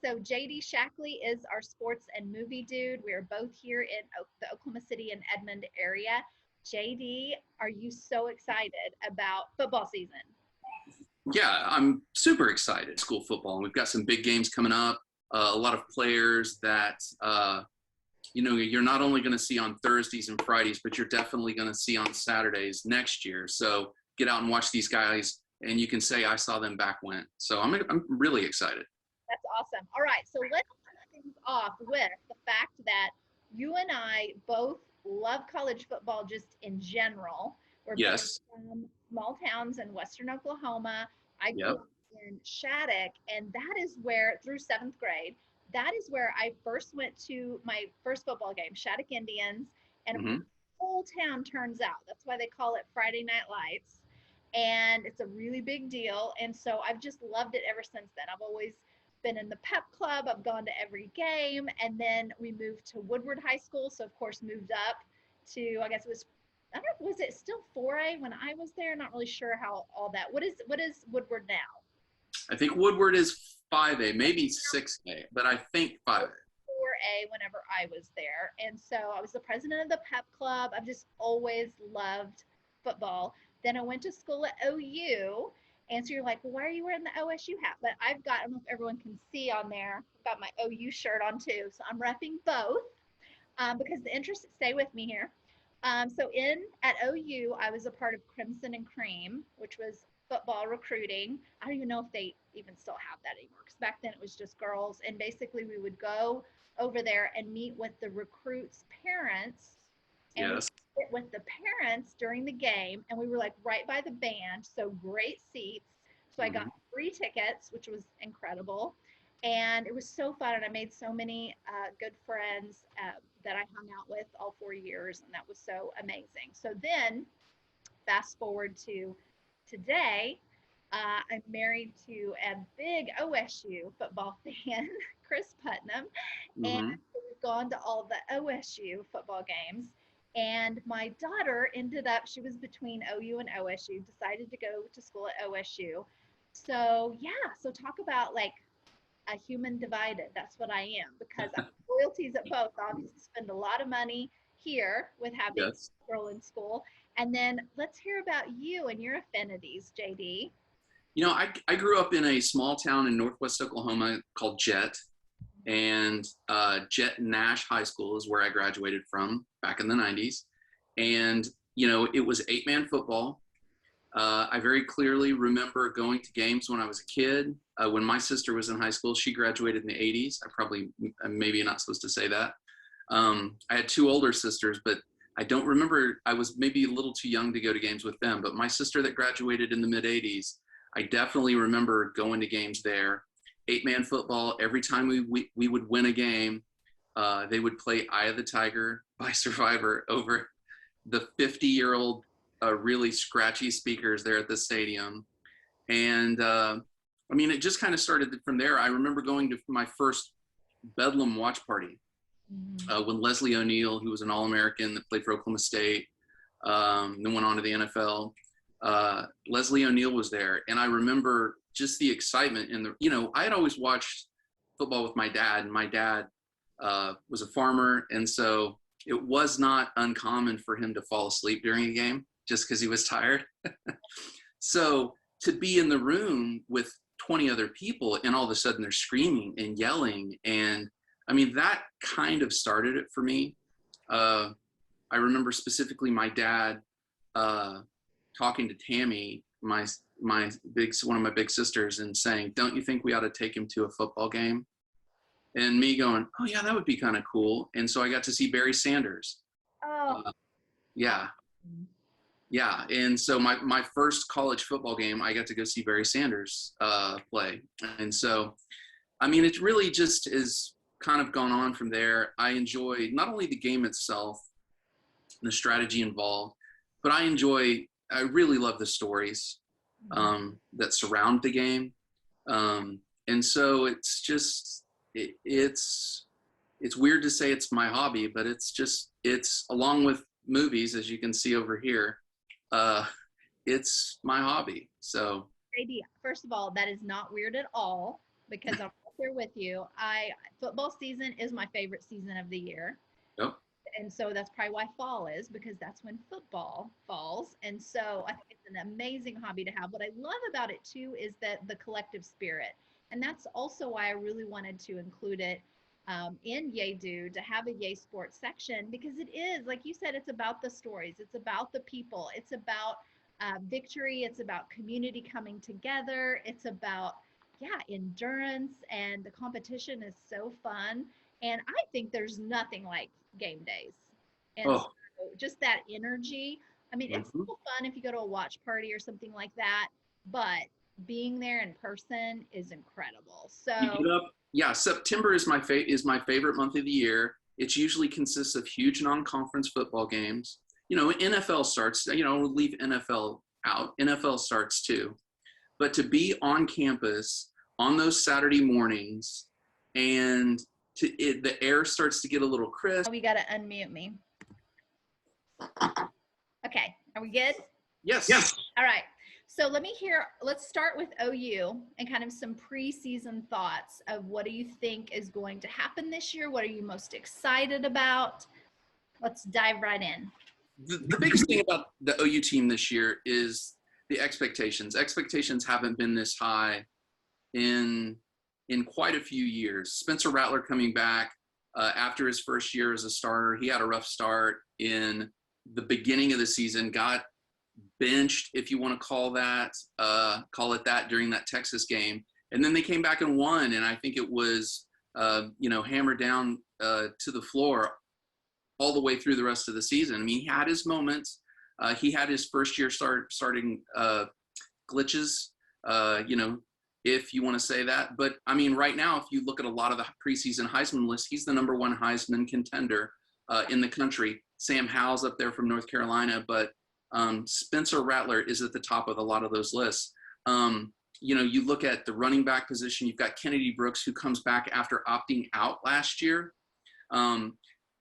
So JD Shaklee is our sports and movie dude. We are both here in the Oklahoma City and Edmond area. JD, are you so excited about football season? Yeah, I'm super excited. School football, and we've got some big games coming up. A lot of players that you're not only going to see on Thursdays and Fridays, but you're definitely going to see on Saturdays next year. So get out and watch these guys, and you can say I saw them back when. So I'm really excited. That's awesome. All right, so let's start things off with the fact that you and I both love college football just in general. We're Yes. both from small towns in western Oklahoma. I grew Yep. up in Shattuck, and that is where, through seventh grade, that is where I first went to my first football game, Shattuck Indians, and Mm-hmm. the whole town turns out. That's why they call it Friday Night Lights, and it's a really big deal. And so I've just loved it ever since then. I've always been in the pep club. I've gone to every game. And then we moved to Woodward High School. So of course moved up to, I guess it was, I don't know, was it still 4A when I was there? Not really sure how all that. What is Woodward now? I think Woodward is 5A, maybe 6A, but I think 5A. 4A whenever I was there. And so I was the president of the pep club. I've just always loved football. Then I went to school at OU. And so you're like, well, why are you wearing the OSU hat? But I've got, I don't know if everyone can see on there, I've got my OU shirt on too. So I'm repping both because the interests stay with me here. So at OU, I was a part of Crimson and Cream, which was football recruiting. I don't even know if they even still have that anymore because back then it was just girls. And basically we would go over there and meet with the recruits' parents. And Yes. we sit with the parents during the game, and we were like right by the band, so great seats. So I got free tickets, which was incredible. And it was so fun, and I made so many good friends that I hung out with all 4 years, and that was so amazing. So then, fast forward to today, I'm married to a big OSU football fan, Chris Putnam, and Mm-hmm. we've gone to all the OSU football games. And my daughter ended up, she was between OU and OSU, decided to go to school at OSU. So, yeah, so talk about like a human divided. That's what I am because I have loyalties at both. Obviously, spend a lot of money here with having Yes. a girl in school. And then let's hear about you and your affinities, JD. I grew up in a small town in northwest Oklahoma called Jet, and Jet Nash High School is where I graduated from back in the 90s. And, it was 8-man football. I very clearly remember going to games when I was a kid. When my sister was in high school, she graduated in the 80s. I'm maybe not supposed to say that. I had 2 older sisters, but I don't remember. I was maybe a little too young to go to games with them. But my sister that graduated in the mid 80s, I definitely remember going to games there. 8-man football. Every time we would win a game, they would play Eye of the Tiger by Survivor over the 50-year-old really scratchy speakers there at the stadium. And it just kind of started from there. I remember going to my first Bedlam watch party when Leslie O'Neal, who was an All-American that played for Oklahoma State, then went on to the NFL. Leslie O'Neal was there. And I remember just the excitement I had always watched football with my dad, and my dad was a farmer. And so it was not uncommon for him to fall asleep during a game just because he was tired. So to be in the room with 20 other people and all of a sudden they're screaming and yelling. And that kind of started it for me. I remember specifically my dad talking to Tammy, one of my big sisters, and saying, "Don't you think we ought to take him to a football game?" And me going, "Oh yeah, that would be kind of cool." And so I got to see Barry Sanders. Oh, yeah. Yeah, and so my first college football game, I got to go see Barry Sanders play. And so, it really just is kind of gone on from there. I enjoy not only the game itself, the strategy involved, but I really love the stories that surround the game. And so it's just, it's weird to say it's my hobby, but it's along with movies, as you can see over here, it's my hobby. So JD, first of all, that is not weird at all because I'm there with you. Football season is my favorite season of the year. Yep. And so that's probably why fall is, because that's when football falls. And so I think it's an amazing hobby to have. What I love about it too is that the collective spirit. And that's also why I really wanted to include it in Yay Do, to have a Yay Sports section, because it is, like you said, it's about the stories, it's about the people, it's about victory, it's about community coming together, it's about, yeah, endurance, and the competition is so fun. And I think there's nothing like game days. And so Oh. just that energy. I mean, it's Mhm. still fun if you go to a watch party or something like that, but being there in person is incredible. You So, get up. Yeah, September is my favorite month of the year. It usually consists of huge non-conference football games. You know, NFL starts. You know, we'll leave NFL out. NFL starts too. But to be on campus on those Saturday mornings, and the air starts to get a little crisp. we got to unmute me. Okay, are we good? Yes. All right. So let's start with OU and kind of some preseason thoughts of what do you think is going to happen this year? What are you most excited about? Let's dive right in. The biggest thing about the OU team this year is the expectations. Expectations haven't been this high in quite a few years. Spencer Rattler coming back after his first year as a starter. He had a rough start in the beginning of the season, got benched, if you want to call it that, during that Texas game. And then they came back and won. And I think it was, hammered down to the floor all the way through the rest of the season. I mean, he had his moments. He had his first year starting glitches, if you want to say that. But I mean, right now, if you look at a lot of the preseason Heisman lists, he's the #1 Heisman contender in the country. Sam Howell's up there from North Carolina, but Spencer Rattler is at the top of a lot of those lists. You look at the running back position, you've got Kennedy Brooks, who comes back after opting out last year.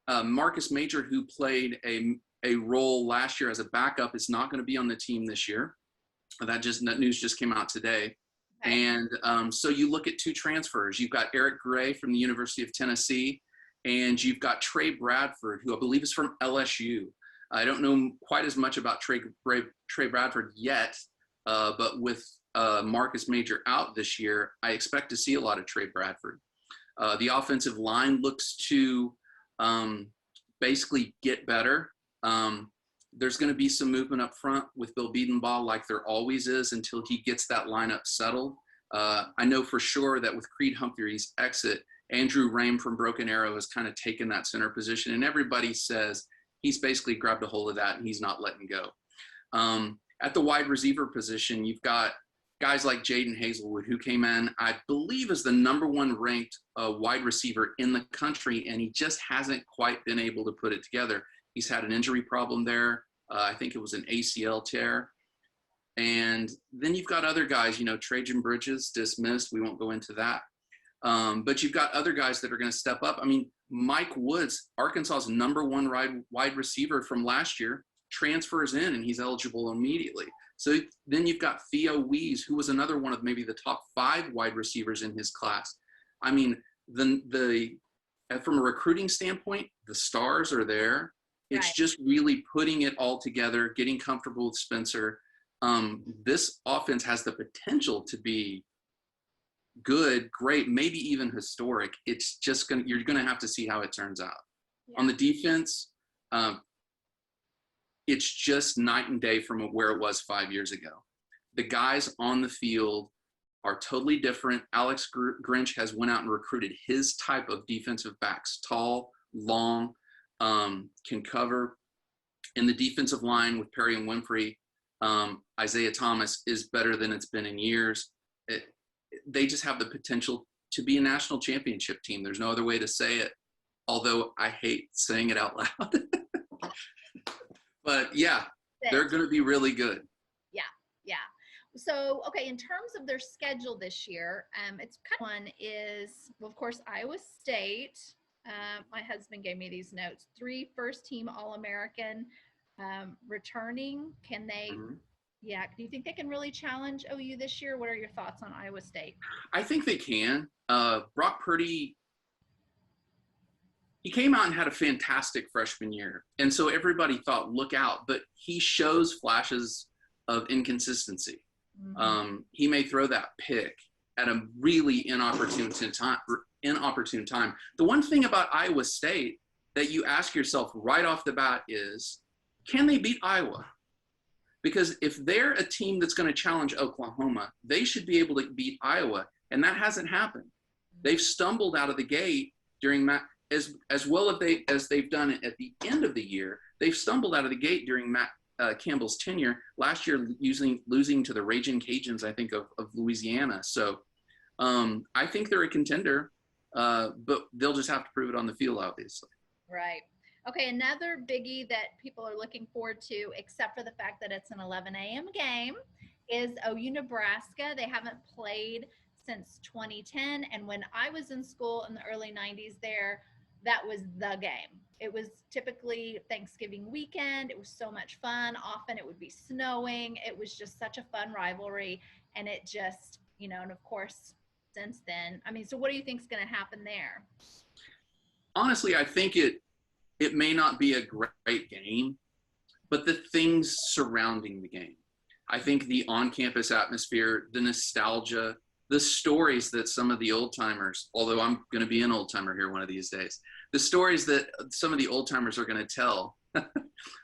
Marcus Major, who played a role last year as a backup, is not going to be on the team this year. That news just came out today. Okay. And so you look at two transfers. You've got Eric Gray from the University of Tennessee, and you've got Trey Bradford, who I believe is from LSU. I don't know quite as much about Trey Bradford yet, but with Marcus Major out this year, I expect to see a lot of Trey Bradford. The offensive line looks to basically get better. There's going to be some movement up front with Bill Biedenbaugh, like there always is, until he gets that lineup settled. I know for sure that with Creed Humphrey's exit, Andrew Rame from Broken Arrow has kind of taken that center position, and everybody says he's basically grabbed a hold of that and he's not letting go. At the wide receiver position, you've got guys like Jaden Hazelwood, who came in, I believe, as the #1 ranked wide receiver in the country, and he just hasn't quite been able to put it together. He's had an injury problem there. I think it was an ACL tear. And then you've got other guys, Trajan Bridges, dismissed. We won't go into that. But you've got other guys that are going to step up. I mean, Mike Woods, Arkansas's #1 wide receiver from last year, transfers in and he's eligible immediately. So then you've got Theo Wees, who was another one of maybe the top 5 wide receivers in his class. I mean, from a recruiting standpoint, the stars are there. It's right. Just really putting it all together, getting comfortable with Spencer. This offense has the potential to be good, great, maybe even historic. It's just you're gonna have to see how it turns out. Yeah. On the defense, it's just night and day from where it was 5 years ago. The guys on the field are totally different. Alex Grinch has went out and recruited his type of defensive backs: tall, long, can cover. And the defensive line with Perry and Winfrey, Isaiah Thomas, is better than it's been in years. They just have the potential to be a national championship team. There's no other way to say it, although I hate saying it out loud. But yeah, they're going to be really good. Yeah. So, okay, in terms of their schedule this year, it's kind of one is, well, of course, Iowa State. My husband gave me these notes: 3 first-team All-American returning. Can they Yeah. Do you think they can really challenge OU this year? What are your thoughts on Iowa State? I think they can. Brock Purdy, he came out and had a fantastic freshman year. And so everybody thought, look out, but he shows flashes of inconsistency. He may throw that pick at a really inopportune time. The one thing about Iowa State that you ask yourself right off the bat is, can they beat Iowa? Because if they're a team that's going to challenge Oklahoma, they should be able to beat Iowa. And that hasn't happened. They've stumbled out of the gate during as well as they've done it at the end of the year. They've stumbled out of the gate during Matt Campbell's tenure last year, losing to the Raging Cajuns, I think, of Louisiana. So I think they're a contender, but they'll just have to prove it on the field, obviously. Right. Okay, another biggie that people are looking forward to, except for the fact that it's an 11 a.m. game, is OU Nebraska. They haven't played since 2010. And when I was in school in the early 90s there, that was the game. It was typically Thanksgiving weekend. It was so much fun. Often it would be snowing. It was just such a fun rivalry. And it just, and of course, since then, so what do you think is going to happen there? Honestly, I think it may not be a great game, but the things surrounding the game. I think the on-campus atmosphere, the nostalgia, the stories that some of the old-timers, although I'm going to be an old-timer here one of these days, the stories that some of the old-timers are going to tell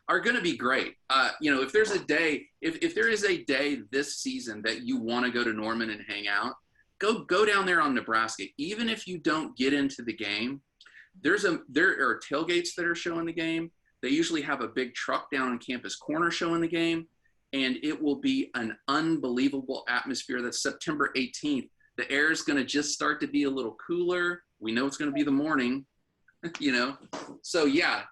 are going to be great. If there's a day, if there is a day this season that you want to go to Norman and hang out, go down there on Nebraska. Even if you don't get into the game, there are tailgates that are showing the game. They usually have a big truck down on campus corner showing the game, and it will be an unbelievable atmosphere. That's September 18th. The air is going to just start to be a little cooler. We know it's going to be the morning, So yeah,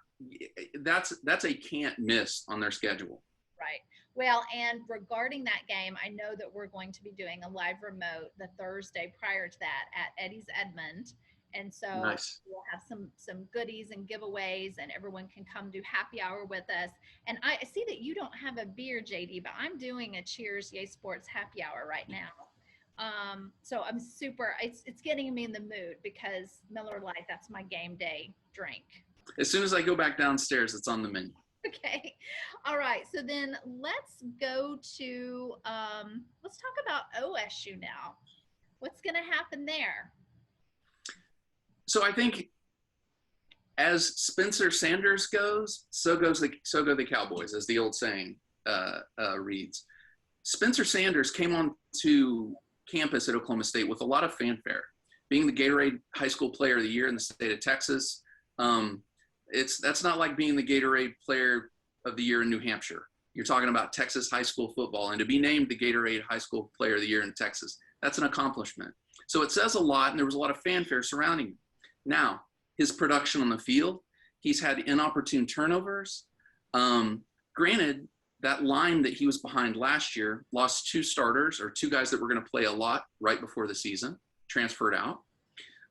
that's a can't miss on their schedule. Right. Well, and regarding that game, I know that we're going to be doing a live remote the Thursday prior to that at Eddie's Edmond. And so nice. We'll have some goodies and giveaways, and everyone can come do happy hour with us. And I see that you don't have a beer, JD, but I'm doing a Cheers Yay Sports happy hour right now. So I'm super, it's getting me in the mood because Miller Lite, that's my game day drink. As soon as I go back downstairs, it's on the menu. Okay. All right. So then let's go to, let's talk about OSU now. What's going to happen there? So I think as Spencer Sanders goes, so go the Cowboys, as the old saying reads. Spencer Sanders came on to campus at Oklahoma State with a lot of fanfare, being the Gatorade High School Player of the Year in the state of Texas. That's not like being the Gatorade Player of the Year in New Hampshire. You're talking about Texas high school football, and to be named the Gatorade High School Player of the Year in Texas, that's an accomplishment. So it says a lot, and there was a lot of fanfare surrounding him. Now, his production on the field, he's had inopportune turnovers. Granted, that line that he was behind last year lost two starters, or two guys that were going to play a lot right before the season, transferred out,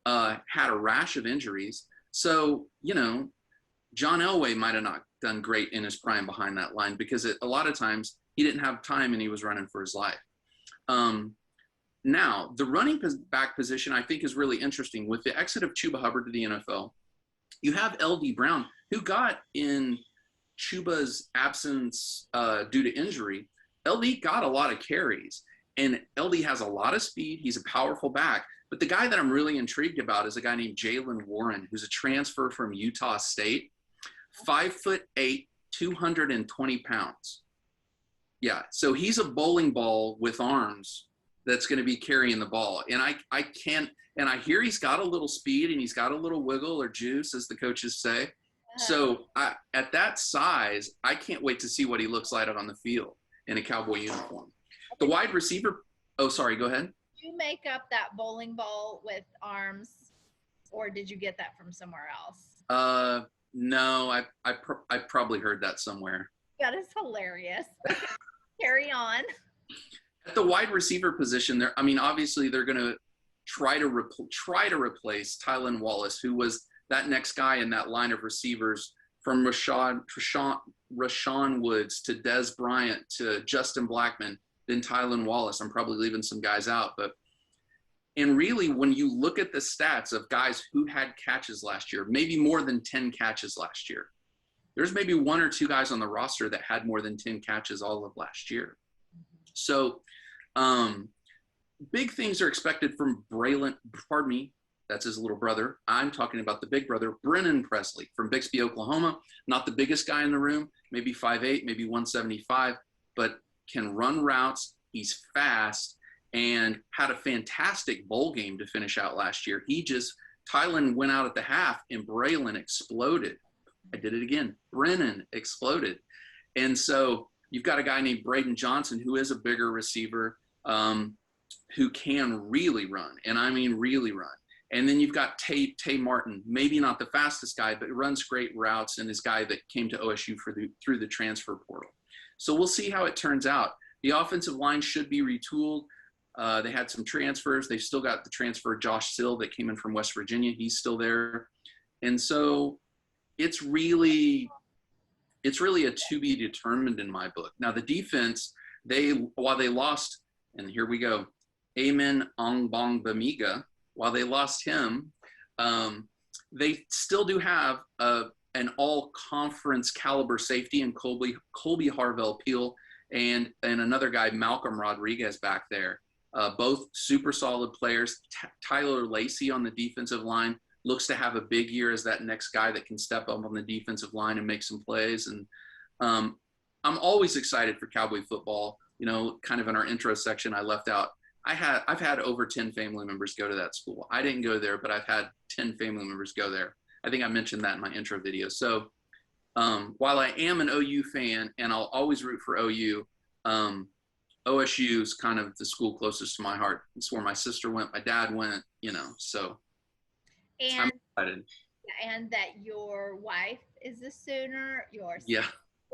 had a rash of injuries. So, John Elway might have not done great in his prime behind that line because a lot of times he didn't have time and he was running for his life. Now, the running back position I think is really interesting. With the exit of Chuba Hubbard to the NFL, you have L.D. Brown, who got in Chuba's absence due to injury. L.D. got a lot of carries, and L.D. has a lot of speed. He's a powerful back. But the guy that I'm really intrigued about is a guy named Jalen Warren, who's a transfer from Utah State, 5'8", 220 pounds. Yeah, so he's a bowling ball with arms that's going to be carrying the ball. And I hear he's got a little speed and he's got a little wiggle or juice, as the coaches say. Yeah. So at that size, I can't wait to see what he looks like on the field in a Cowboy uniform. The wide receiver, oh, sorry, go ahead. Did you make up that bowling ball with arms, or did you get that from somewhere else? No, I probably heard that somewhere. That is hilarious. Carry on. At the wide receiver position, obviously they're going to try to replace Tylan Wallace, who was that next guy in that line of receivers from Rashawn Woods to Des Bryant to Justin Blackman, then Tylan Wallace. I'm probably leaving some guys out, and really when you look at the stats of guys who had catches last year, maybe more than 10 catches last year, there's maybe one or two guys on the roster that had more than 10 catches all of last year. So big things are expected from that's his little brother. I'm talking about the big brother, Brennan Presley from Bixby, Oklahoma. Not the biggest guy in the room, maybe 5'8", maybe 175, but can run routes. He's fast and had a fantastic bowl game to finish out last year. Tylan went out at the half and Braylon exploded. I did it again. Brennan exploded. And so you've got a guy named Braden Johnson, who is a bigger receiver, who can really run. And I mean, really run. And then you've got Tay Martin, maybe not the fastest guy, but runs great routes and is a guy that came to OSU through the transfer portal. So we'll see how it turns out. The offensive line should be retooled. They had some transfers. They've still got the transfer Josh Sill that came in from West Virginia. He's still there. And so it's really a to be determined in my book. Now the defense, while they lost, and here we go, Amen Ongbongbemiga, while they lost him, they still do have an all-conference caliber safety in Colby Harvell-Peel and another guy, Malcolm Rodriguez, back there. Both super solid players. Tyler Lacey on the defensive line looks to have a big year as that next guy that can step up on the defensive line and make some plays. And I'm always excited for Cowboy football. You know, kind of in our intro section, I left out, I've had over 10 family members go to that school. I didn't go there, but I've had 10 family members go there. I think I mentioned that in my intro video. So while I am an OU fan and I'll always root for OU, OSU is kind of the school closest to my heart. It's where my sister went, my dad went, you know, so I'm excited. And that your wife is a Sooner, your yeah.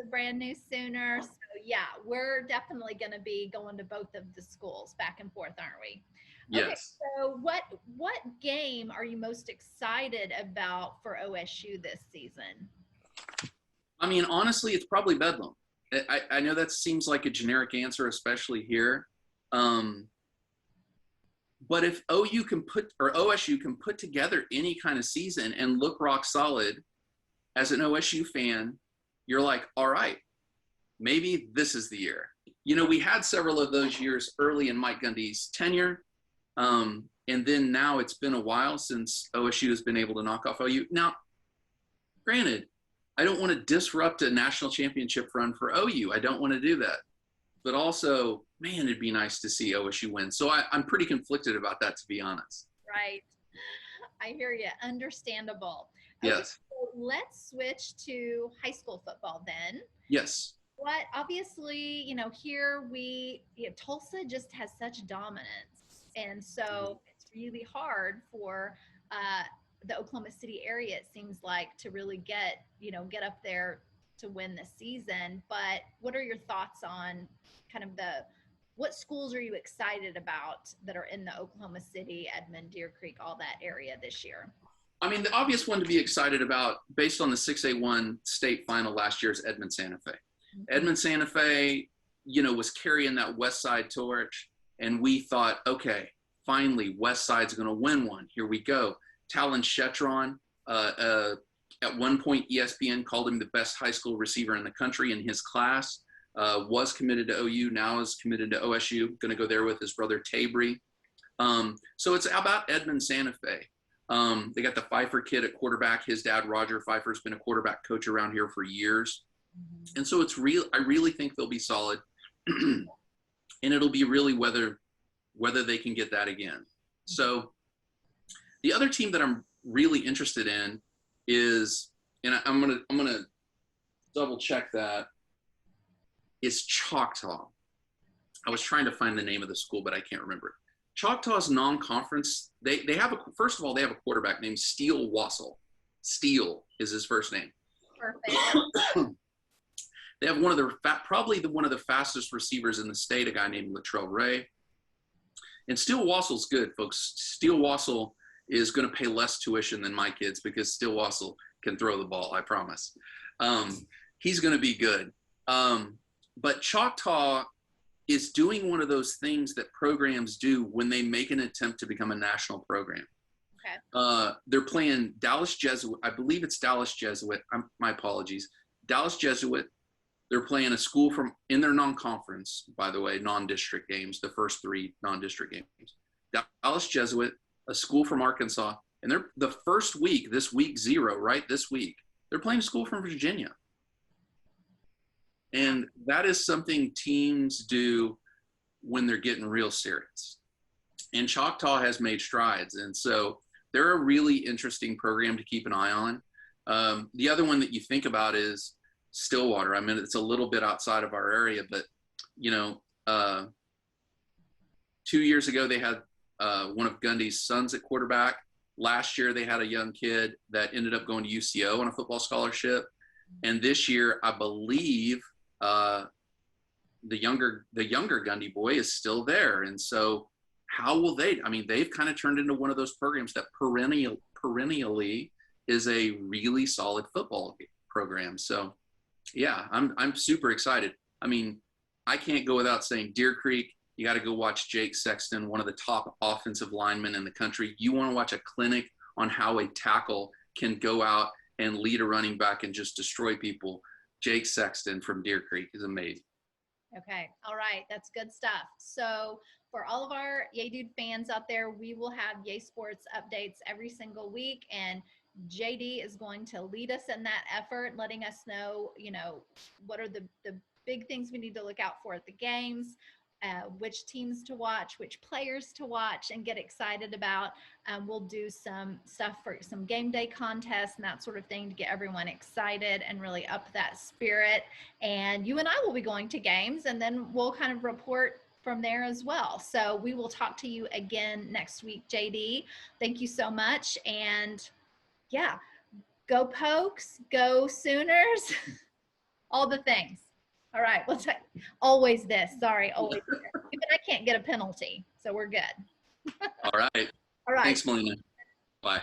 a brand new Sooner. So yeah, we're definitely going to be going to both of the schools back and forth, aren't we? Yes. Okay, so what game are you most excited about for OSU this season? I mean, honestly, it's probably Bedlam. I know that seems like a generic answer, especially here. But if OSU can put together any kind of season and look rock solid, as an OSU fan, you're like, all right, maybe this is the year. You know, we had several of those years early in Mike Gundy's tenure. And then now it's been a while since OSU has been able to knock off OU. Now, granted, I don't want to disrupt a national championship run for OU. I don't want to do that. But also, man, it'd be nice to see OSU win. So I'm pretty conflicted about that, to be honest. Right. I hear you. Understandable. Yes. Okay, so let's switch to high school football then. Yes. Obviously, you know, here Tulsa just has such dominance. And so it's really hard for the Oklahoma City area, it seems like, to really get up there to win the season. But what are your thoughts on kind of what schools are you excited about that are in the Oklahoma City, Edmond, Deer Creek, all that area this year? I mean, the obvious one to be excited about based on the 6A1 state final last year is Edmond Santa Fe. Mm-hmm. Edmond Santa Fe, you know, was carrying that West Side torch, and we thought, okay, finally, West Side's going to win one. Here we go. Talon Shetron, at one point, ESPN called him the best high school receiver in the country in his class, was committed to OU, now is committed to OSU, going to go there with his brother Tabry. So it's about Edmond Santa Fe. They got the Pfeiffer kid at quarterback. His dad, Roger Pfeiffer, has been a quarterback coach around here for years. Mm-hmm. And so I really think they'll be solid. And it'll be really whether they can get that again. So the other team that I'm really interested in is, and I'm gonna double check that, is Choctaw. I was trying to find the name of the school, but I can't remember it. Choctaw's non-conference, they have first of all, they have a quarterback named Steele Wassel. Steele is his first name. Perfect. They have one of the fastest receivers in the state, a guy named Latrell Ray. And Steele Wassel's good, folks. Steele Wassel is going to pay less tuition than my kids because Steele Wassel can throw the ball, I promise. He's going to be good. But Choctaw is doing one of those things that programs do when they make an attempt to become a national program. Okay. They're playing Dallas Jesuit. I believe it's Dallas Jesuit. My apologies. Dallas Jesuit. They're playing a school from in their non-conference, by the way, non-district games, the first 3 non-district games. Dallas Jesuit, a school from Arkansas, and they're the first week, this week 0, right? This week, they're playing a school from Virginia. And that is something teams do when they're getting real serious. And Choctaw has made strides. And so they're a really interesting program to keep an eye on. The other one that you think about is Stillwater. I mean, it's a little bit outside of our area, but, 2 years ago, they had one of Gundy's sons at quarterback. Last year, they had a young kid that ended up going to UCO on a football scholarship. And this year, I believe the younger Gundy boy is still there. And so how will they, I mean, they've kind of turned into one of those programs that perennially is a really solid football program. So yeah, I'm super excited. I mean, I can't go without saying Deer Creek, you got to go watch Jake Sexton, one of the top offensive linemen in the country. You want to watch a clinic on how a tackle can go out and lead a running back and just destroy people. Jake Sexton from Deer Creek is amazing. Okay. All right. That's good stuff. So for all of our Yay Dude fans out there, we will have Yay Sports updates every single week. And JD is going to lead us in that effort, letting us know, what are the big things we need to look out for at the games, which teams to watch, which players to watch and get excited about. We'll do some stuff for some game day contests and that sort of thing to get everyone excited and really up that spirit. And you and I will be going to games, and then we'll kind of report from there as well. So we will talk to you again next week, JD. Thank you so much. And yeah, go Pokes, go Sooners, all the things. All right, let's always this. Sorry, always this. Even I can't get a penalty, so we're good. All right. All right. Thanks, Malena. Bye.